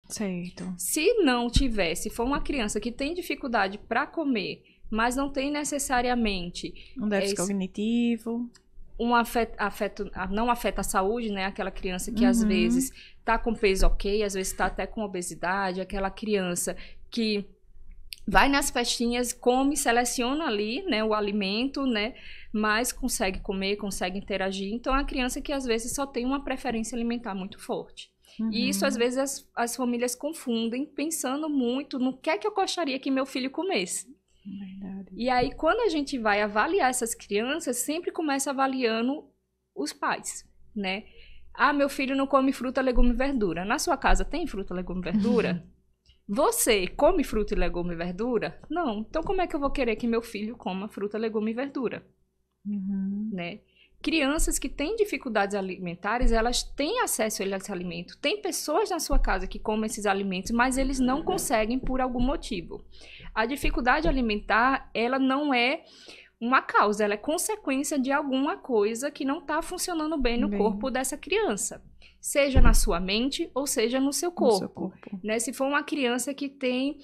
Certo. Se não tiver, se for uma criança que tem dificuldade para comer, mas não tem necessariamente Um déficit cognitivo. não afeta a saúde, né? Aquela criança que às vezes tá com peso ok, às vezes tá até com obesidade, aquela criança que vai nas festinhas, come, seleciona ali, né, o alimento, né, mas consegue comer, consegue interagir. Então, é uma criança que às vezes só tem uma preferência alimentar muito forte. E isso, às vezes, as famílias confundem, pensando muito no que é que eu gostaria que meu filho comesse. Verdade. E aí, quando a gente vai avaliar essas crianças, sempre começa avaliando os pais, né? Ah, meu filho não come fruta, legume e verdura. Na sua casa tem fruta, legume e verdura? Você come fruta, legume e verdura? Não. Então, como é que eu vou querer que meu filho coma fruta, legume e verdura? Né? Crianças que têm dificuldades alimentares, elas têm acesso a esse alimento. Tem pessoas na sua casa que comem esses alimentos, mas eles não conseguem por algum motivo. A dificuldade alimentar, ela não é uma causa, ela é consequência de alguma coisa que não está funcionando bem no corpo dessa criança. Seja na sua mente ou seja no seu corpo. Né? Se for uma criança que tem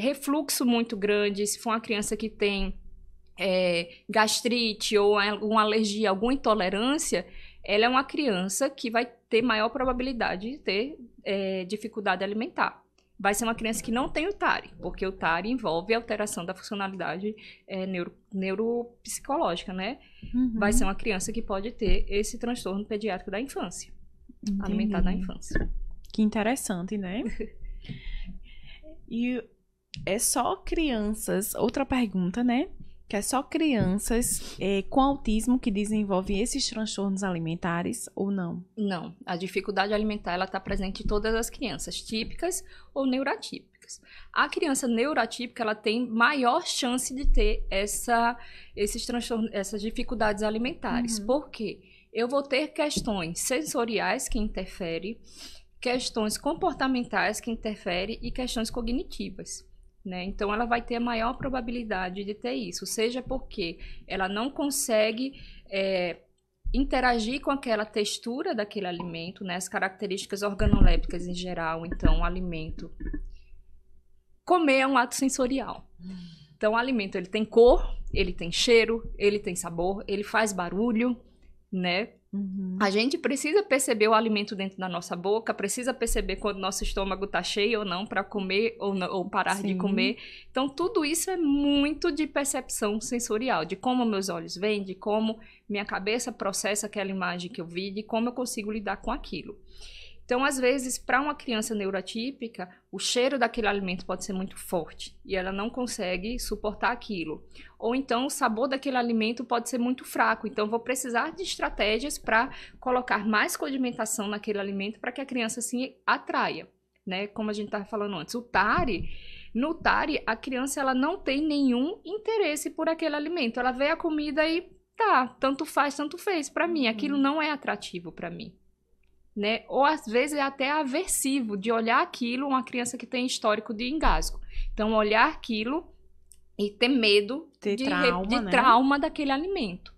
refluxo muito grande, se for uma criança que tem gastrite ou alguma alergia, alguma intolerância, ela é uma criança que vai ter maior probabilidade de ter dificuldade alimentar. Vai ser uma criança que não tem o TARI, porque o TARI envolve alteração da funcionalidade neuropsicológica, né? Vai ser uma criança que pode ter esse transtorno pediátrico da infância. Alimentar da infância. Que interessante, né? E é só crianças... Outra pergunta, né? Que é só crianças com autismo que desenvolvem esses transtornos alimentares ou não? Não. A dificuldade alimentar, ela está presente em todas as crianças, típicas ou neuroatípicas. A criança neuroatípica, ela tem maior chance de ter esses transtornos, essas dificuldades alimentares. Por quê? Eu vou ter questões sensoriais que interferem, questões comportamentais que interferem e questões cognitivas. Né? Então, ela vai ter a maior probabilidade de ter isso, seja porque ela não consegue interagir com aquela textura daquele alimento, né? As características organolépticas em geral. Então, o alimento... Comer é um ato sensorial. Então, o alimento, ele tem cor, ele tem cheiro, ele tem sabor, ele faz barulho, né? A gente precisa perceber o alimento dentro da nossa boca, precisa perceber quando nosso estômago está cheio ou não para comer ou parar de comer. Então, tudo isso é muito de percepção sensorial, de como meus olhos veem, de como minha cabeça processa aquela imagem que eu vi, de como eu consigo lidar com aquilo. Então, às vezes, para uma criança neuroatípica, o cheiro daquele alimento pode ser muito forte e ela não consegue suportar aquilo. Ou então, o sabor daquele alimento pode ser muito fraco. Então, vou precisar de estratégias para colocar mais condimentação naquele alimento para que a criança se atraia, né? Como a gente estava falando antes. No TARI, a criança ela não tem nenhum interesse por aquele alimento. Ela vê a comida e tá, tanto faz, tanto fez. Para mim, aquilo não é atrativo para mim. Né? Ou às vezes é até aversivo de olhar aquilo, uma criança que tem histórico de engasgo. Então, olhar aquilo e ter medo de trauma daquele alimento.